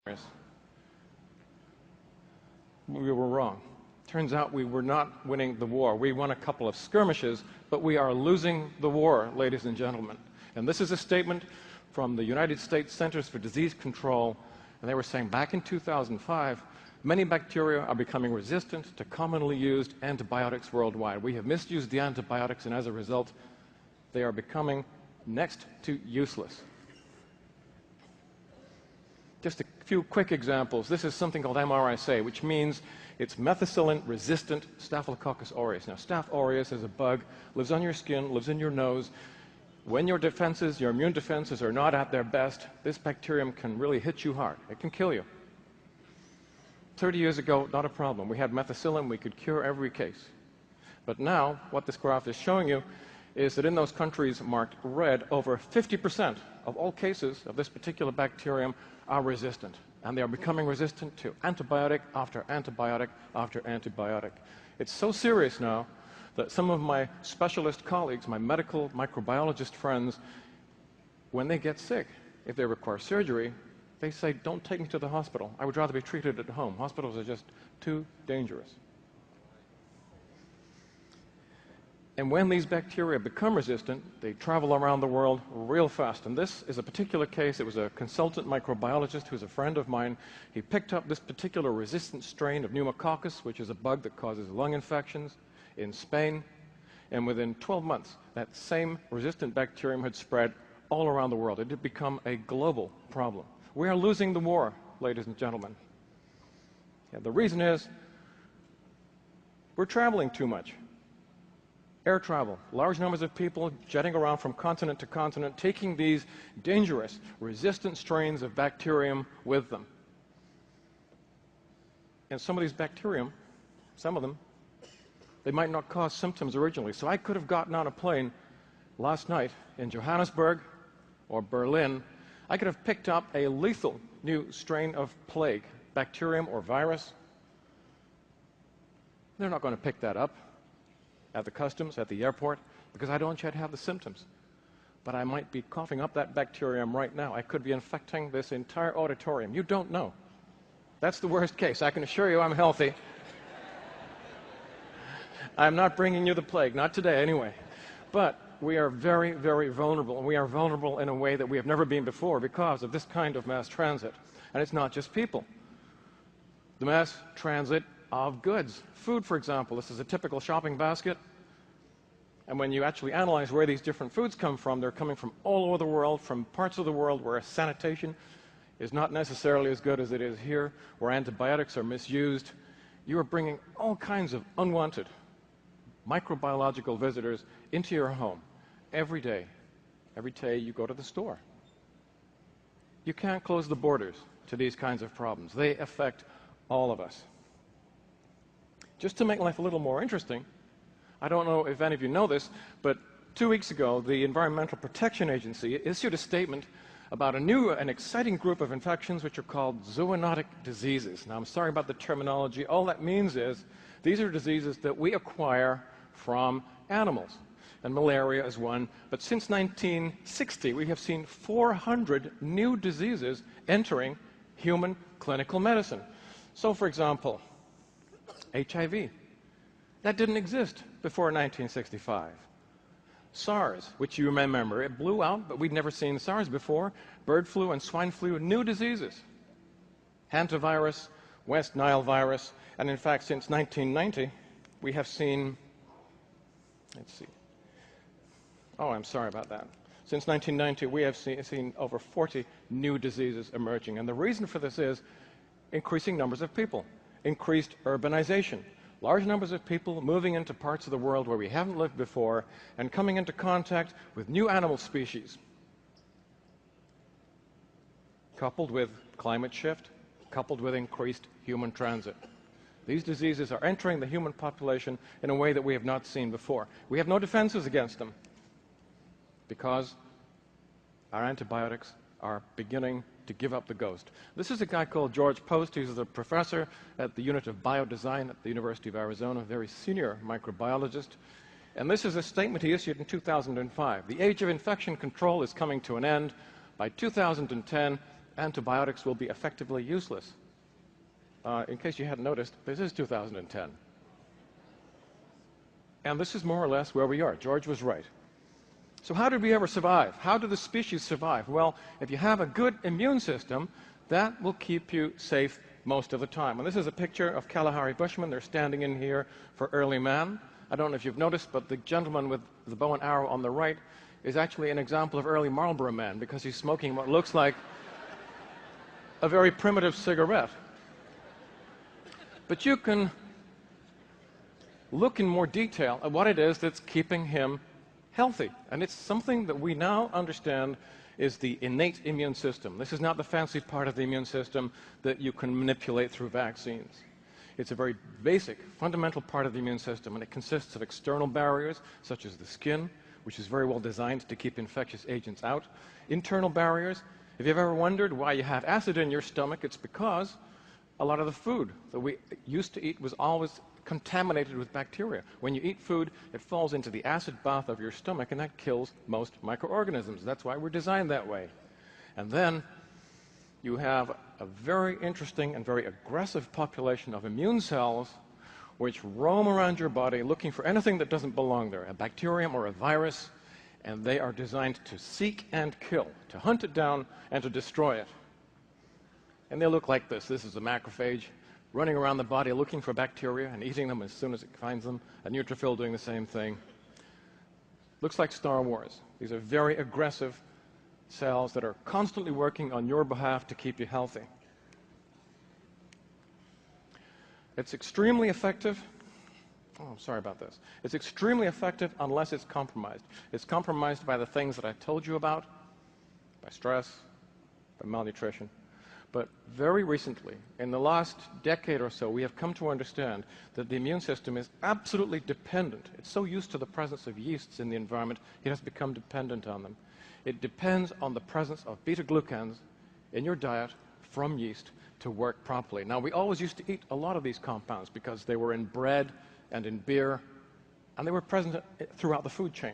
We were wrong. Turns out we were not winning the war. We won a couple of skirmishes, but we are losing the war, ladies and gentlemen. And this is a statement from the United States Centers for Disease Control, and they were saying back in 2005, many bacteria are becoming resistant to commonly used antibiotics worldwide. We have misused the antibiotics, and as a result, they are becoming next to useless. Just a few quick examples. This is something called MRSA, which means it's methicillin-resistant Staphylococcus aureus. Now, Staph aureus is a bug, lives on your skin, lives in your nose. When your defenses, your immune defenses are not at their best, this bacterium can really hit you hard. It can kill you. 30 years ago, not a problem. We had methicillin, we could cure every case. But now, what this graph is showing you is that in those countries marked red, over 50% of all cases of this particular bacterium are resistant. And they are becoming resistant to antibiotic after antibiotic after antibiotic. It's so serious now that some of my specialist colleagues, my medical microbiologist friends, when they get sick, if they require surgery, they say, don't take me to the hospital. I would rather be treated at home. Hospitals are just too dangerous. And when these bacteria become resistant, they travel around the world real fast. And this is a particular case. It was a consultant microbiologist who's a friend of mine. He picked up this particular resistant strain of pneumococcus, which is a bug that causes lung infections, in Spain. And within 12 months, that same resistant bacterium had spread all around the world. It had become a global problem. We are losing the war, ladies and gentlemen. And the reason is we're traveling too much. Air travel, large numbers of people jetting around from continent to continent, taking these dangerous, resistant strains of bacterium with them. And some of these bacterium, some of them, they might not cause symptoms originally. So I could have gotten on a plane last night in Johannesburg or Berlin. I could have picked up a lethal new strain of plague, bacterium or virus. They're not going to pick that up at the customs, at the airport, because I don't yet have the symptoms. But I might be coughing up that bacterium right now. I could be infecting this entire auditorium. You don't know. That's the worst case. I can assure you I'm healthy. I'm not bringing you the plague, not today anyway. But we are very, very vulnerable, and we are vulnerable in a way that we have never been before because of this kind of mass transit. And it's not just people. The mass transit of goods. Food, for example. This is a typical shopping basket. And when you actually analyze where these different foods come from, they're coming from all over the world, from parts of the world where sanitation is not necessarily as good as it is here, where antibiotics are misused. You are bringing all kinds of unwanted microbiological visitors into your home every day you go to the store. You can't close the borders to these kinds of problems. They affect all of us. Just to make life a little more interesting, I don't know if any of you know this, but 2 weeks ago, the Environmental Protection Agency issued a statement about a new and exciting group of infections which are called zoonotic diseases. Now, I'm sorry about the terminology. All that means is these are diseases that we acquire from animals, and malaria is one. But since 1960, we have seen 400 new diseases entering human clinical medicine. So, for example, HIV. That didn't exist before 1965. SARS, which you remember, it blew out, but we'd never seen SARS before. Bird flu and swine flu, new diseases. Hantavirus, West Nile virus, and in fact, since 1990, we have seen, I'm sorry about that. Since 1990, we have seen over 40 new diseases emerging. And the reason for this is increasing numbers of people. Increased urbanization, large numbers of people moving into parts of the world where we haven't lived before and coming into contact with new animal species, coupled with climate shift, coupled with increased human transit. These diseases are entering the human population in a way that we have not seen before. We have no defenses against them because our antibiotics are beginning to give up the ghost. This is a guy called George Post. He's a professor at the unit of biodesign at the University of Arizona, a very senior microbiologist. And this is a statement he issued in 2005. The age of infection control is coming to an end. By 2010, antibiotics will be effectively useless. In case you hadn't noticed, this is 2010. And this is more or less where we are. George was right. So how did we ever survive? How did the species survive? Well, if you have a good immune system, that will keep you safe most of the time. And this is a picture of Kalahari Bushmen. They're standing in here for early man. I don't know if you've noticed, but the gentleman with the bow and arrow on the right is actually an example of early Marlboro man because he's smoking what looks like a very primitive cigarette. But you can look in more detail at what it is that's keeping him healthy. And it's something that we now understand is the innate immune system. This is not the fancy part of the immune system that you can manipulate through vaccines. It's a very basic, fundamental part of the immune system, and it consists of external barriers, such as the skin, which is very well designed to keep infectious agents out. Internal barriers. If you've ever wondered why you have acid in your stomach, it's because a lot of the food that we used to eat was always contaminated with bacteria. When you eat food, it falls into the acid bath of your stomach, and that kills most microorganisms. That's why we're designed that way. And then you have a very interesting and very aggressive population of immune cells which roam around your body looking for anything that doesn't belong there, a bacterium or a virus, and they are designed to seek and kill, to hunt it down and to destroy it. And they look like this. This is a macrophage running around the body looking for bacteria and eating them as soon as it finds them. A neutrophil doing the same thing. Looks like Star Wars. These are very aggressive cells that are constantly working on your behalf to keep you healthy. It's extremely effective. Oh, sorry about this. It's extremely effective unless it's compromised. It's compromised by the things that I told you about, by stress, by malnutrition. But very recently, in the last decade or so, we have come to understand that the immune system is absolutely dependent. It's so used to the presence of yeasts in the environment, it has become dependent on them. It depends on the presence of beta-glucans in your diet from yeast to work properly. Now, we always used to eat a lot of these compounds because they were in bread and in beer, and they were present throughout the food chain.